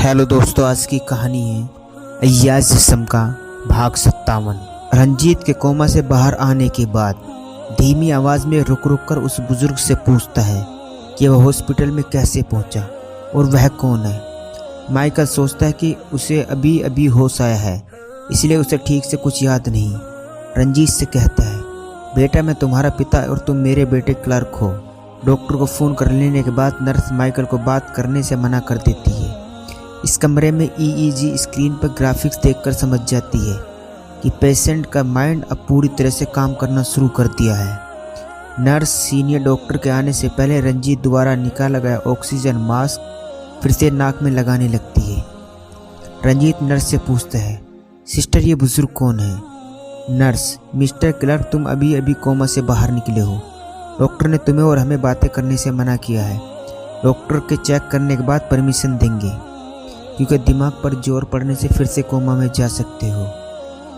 Hello दोस्तों, आज की कहानी है अय्याज जिस्म का भाग 57। रंजीत के कोमा से बाहर आने के बाद धीमी आवाज़ में रुक रुक कर उस बुजुर्ग से पूछता है कि वह हॉस्पिटल में कैसे पहुंचा और वह कौन है। माइकल सोचता है कि उसे अभी अभी होश आया है, इसलिए उसे ठीक से कुछ याद नहीं। रंजीत से कहता है, बेटा मैं तुम्हारा पिता और तुम मेरे बेटे क्लर्क हो। डॉक्टर को फ़ोन कर लेने के बाद नर्स माइकल को बात करने से मना कर देती है। इस कमरे में ईईजी स्क्रीन पर ग्राफिक्स देखकर समझ जाती है कि पेशेंट का माइंड अब पूरी तरह से काम करना शुरू कर दिया है। नर्स सीनियर डॉक्टर के आने से पहले रंजीत द्वारा निकाला गया ऑक्सीजन मास्क फिर से नाक में लगाने लगती है। रंजीत नर्स से पूछता है, सिस्टर ये बुजुर्ग कौन है? नर्स, मिस्टर क्लर्क तुम अभी अभी कोमा से बाहर निकले हो। डॉक्टर ने तुम्हें और हमें बातें करने से मना किया है। डॉक्टर के चेक करने के बाद परमिशन देंगे, क्योंकि दिमाग पर जोर पड़ने से फिर से कोमा में जा सकते हो।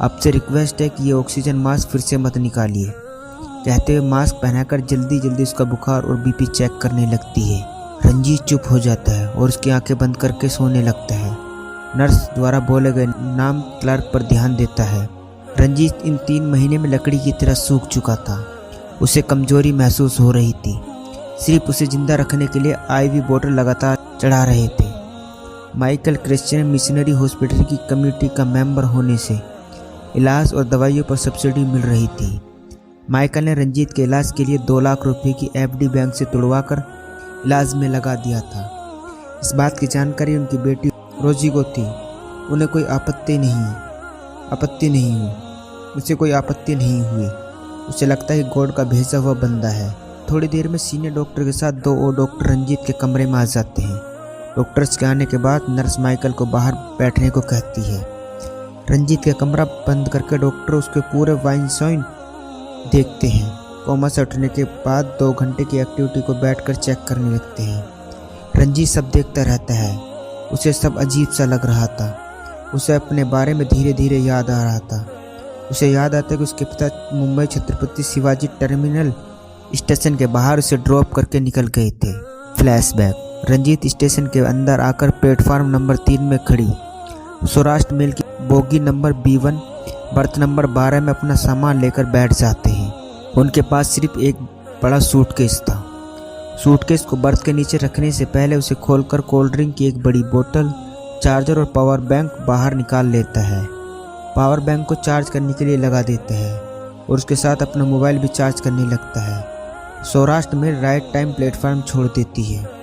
आपसे रिक्वेस्ट है कि ये ऑक्सीजन मास्क फिर से मत निकालिए। कहते हुए मास्क पहनाकर जल्दी जल्दी उसका बुखार और बीपी चेक करने लगती है। रंजीत चुप हो जाता है और उसकी आंखें बंद करके सोने लगता है। नर्स द्वारा बोले गए नाम क्लर्क पर ध्यान देता है। रंजीत इन 3 महीने में लकड़ी की तरह सूख चुका था। उसे कमजोरी महसूस हो रही थी। सिर्फ उसे जिंदा रखने के लिए आईवी बोतल लगातार चढ़ा रहे थे। माइकल क्रिश्चियन मिशनरी हॉस्पिटल की कमेटी का मेंबर होने से इलाज और दवाइयों पर सब्सिडी मिल रही थी। माइकल ने रंजीत के इलाज के लिए 2 लाख रुपए की एफडी बैंक से तुड़वाकर इलाज में लगा दिया था। इस बात की जानकारी उनकी बेटी रोजी को थी। उन्हें कोई आपत्ति नहीं हुई। उसे लगता है कि गॉड का भेजा हुआ बंदा है। थोड़ी देर में सीनियर डॉक्टर के साथ 2 और डॉक्टर रंजीत के कमरे में आ जाते हैं। डॉक्टर्स के आने के बाद नर्स माइकल को बाहर बैठने को कहती है। रंजीत का कमरा बंद करके डॉक्टर उसके पूरे वाइन साइन देखते हैं। कोमा से उठने के बाद 2 घंटे की एक्टिविटी को बैठकर चेक करने लगते हैं। रंजीत सब देखता रहता है। उसे सब अजीब सा लग रहा था। उसे अपने बारे में धीरे धीरे याद आ रहा था। उसे याद आता है कि उसके पिता मुंबई छत्रपति शिवाजी टर्मिनल स्टेशन के बाहर उसे ड्रॉप करके निकल गए थे। फ्लैशबैक। रंजीत स्टेशन के अंदर आकर प्लेटफार्म नंबर 3 में खड़ी सौराष्ट्र मेल की bogie number B1 birth number 12 में अपना सामान लेकर बैठ जाते हैं। उनके पास सिर्फ एक बड़ा सूटकेस था। सूटकेस को बर्थ के नीचे रखने से पहले उसे खोलकर कोल्ड ड्रिंक की एक बड़ी बोतल, चार्जर और पावर बैंक बाहर निकाल लेता है। पावर बैंक को चार्ज करने के लिए लगा देता है और उसके साथ अपना मोबाइल भी चार्ज करने लगता है। सौराष्ट्र में राइट टाइम प्लेटफार्म छोड़ देती है।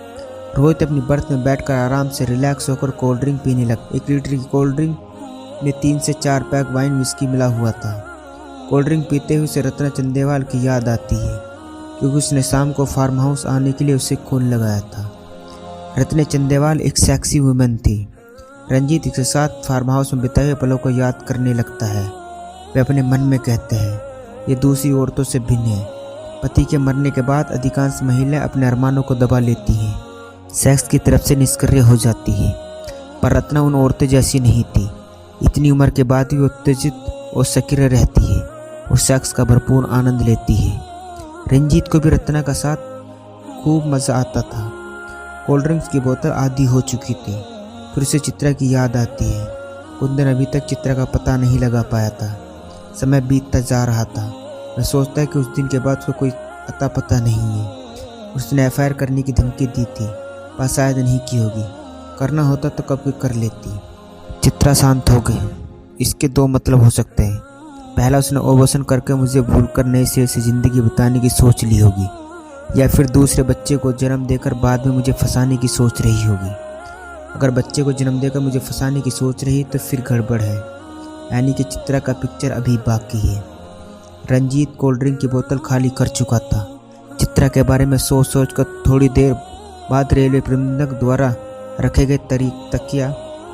रोहित अपनी बर्थ में बैठकर आराम से रिलैक्स होकर कोल्ड ड्रिंक पीने लगा। 1 लीटर की कोल्ड ड्रिंक में 3 से 4 पैक वाइन विस्की मिला हुआ था। कोल्ड ड्रिंक पीते हुए उसे रत्ना चंदेवाल की याद आती है, क्योंकि उसने शाम को फार्म हाउस आने के लिए उसे खून लगाया था। रत्ना चंदेवाल एक सेक्सी वुमेन थी। रंजीत के साथ फार्म हाउस में बिताए हुए पलों को याद करने लगता है। वे अपने मन में कहते हैं, ये दूसरी औरतों से भिन्न है। पति के मरने के बाद अधिकांश महिलाएं अपने अरमानों को दबा लेती हैं, सेक्स की तरफ से निष्क्रिय हो जाती है। पर रत्ना उन औरतें जैसी नहीं थी। इतनी उम्र के बाद भी उत्तेजित और सक्रिय रहती है और सेक्स का भरपूर आनंद लेती है। रंजीत को भी रत्ना का साथ खूब मज़ा आता था। कोल्ड ड्रिंक्स की बोतल आधी हो चुकी थी। फिर उसे चित्रा की याद आती है। कुंदन अभी तक चित्रा का पता नहीं लगा पाया था। समय बीतता जा रहा था। वह सोचता है कि उस दिन के बाद उसको कोई अता पता नहीं है। उसने FIR करने की धमकी दी थी, पर शायद नहीं की होगी। करना होता तो कब कर लेती। चित्रा शांत हो गई। इसके 2 मतलब हो सकते हैं। पहला, उसने ओवोशन करके मुझे भूलकर नए सिरे से ज़िंदगी बिताने की सोच ली होगी, या फिर दूसरे बच्चे को जन्म देकर बाद में मुझे फंसाने की सोच रही होगी। अगर बच्चे को जन्म देकर मुझे फंसाने की सोच रही तो फिर गड़बड़ है, यानी कि चित्रा का पिक्चर अभी बाकी है। रंजीत कोल्ड ड्रिंक की बोतल खाली कर चुका था। चित्रा के बारे में सोच कर थोड़ी देर बाद रेलवे प्रबंधक द्वारा रखे गए तकिया,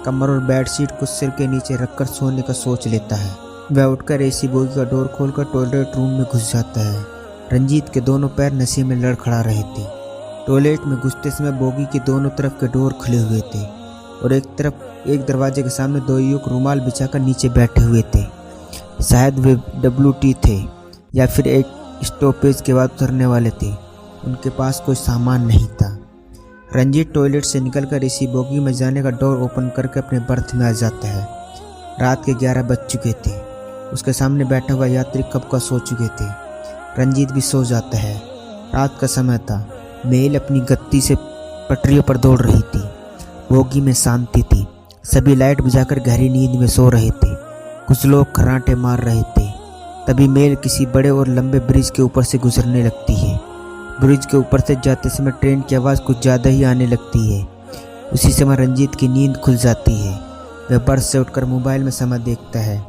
कमर और बेडशीट को सिर के नीचे रखकर सोने का सोच लेता है। वह उठकर AC बोगी का डोर खोलकर टॉयलेट रूम में घुस जाता है। रंजीत के दोनों पैर नशे में लड़खड़ा रहे थे। टॉयलेट में घुसते समय बोगी के दोनों तरफ के डोर खुले हुए थे और एक दरवाजे के सामने 2 युवक रुमाल बिछाकर नीचे बैठे हुए थे। शायद वे WT थे या फिर एक स्टॉपेज के बाद उतरने वाले थे। उनके पास कोई सामान नहीं था। रंजीत टॉयलेट से निकलकर इसी बोगी में जाने का डोर ओपन करके अपने बर्थ में आ जाता है। रात के 11 बज चुके थे। उसके सामने बैठा हुआ यात्री कब का सो चुके थे। रंजीत भी सो जाता है। रात का समय था। मेल अपनी गति से पटरियों पर दौड़ रही थी। बोगी में शांति थी। सभी लाइट बुझाकर गहरी नींद में सो रहे थे। कुछ लोग खर्राटे मार रहे थे। तभी मेल किसी बड़े और लंबे ब्रिज के ऊपर से गुजरने लगती है। ब्रिज के ऊपर से जाते समय ट्रेन की आवाज़ कुछ ज़्यादा ही आने लगती है। उसी समय रंजीत की नींद खुल जाती है। वह बर्थ से उठकर मोबाइल में समय देखता है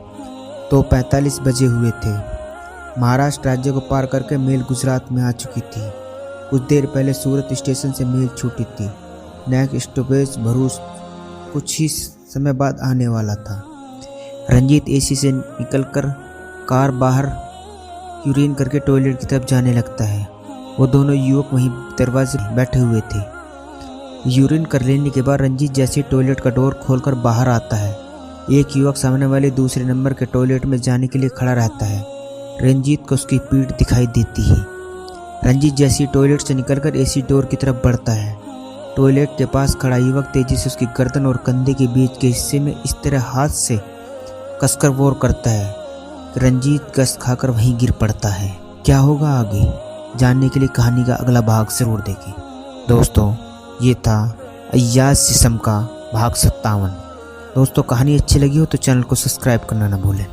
तो 45 बजे हुए थे। महाराष्ट्र राज्य को पार करके मेल गुजरात में आ चुकी थी। कुछ देर पहले सूरत स्टेशन से मेल छूटी थी। नेक्स्ट स्टॉपेज भरूच कुछ ही समय बाद आने वाला था। रंजीत एसी से निकलकर कार बाहर यूरिन करके टॉयलेट की तरफ जाने लगता है। वो दोनों युवक वहीं दरवाजे बैठे हुए थे। यूरिन कर लेने के बाद रंजीत जैसे टॉयलेट का डोर खोलकर बाहर आता है, एक युवक सामने वाले दूसरे नंबर के टॉयलेट में जाने के लिए खड़ा रहता है। रंजीत को उसकी पीठ दिखाई देती है। रंजीत जैसे टॉयलेट से निकलकर एसी डोर की तरफ बढ़ता है। टॉयलेट के पास खड़ा युवक तेजी से उसकी गर्दन और कंधे के बीच के हिस्से में इस तरह हाथ से कसकर वॉर करता है कि रंजीत गश्त खाकर वहीं गिर पड़ता है। क्या होगा आगे जानने के लिए कहानी का अगला भाग जरूर देखें। दोस्तों, ये था अय्याज सिसम का भाग 57। दोस्तों, कहानी अच्छी लगी हो तो चैनल को सब्सक्राइब करना ना भूलें।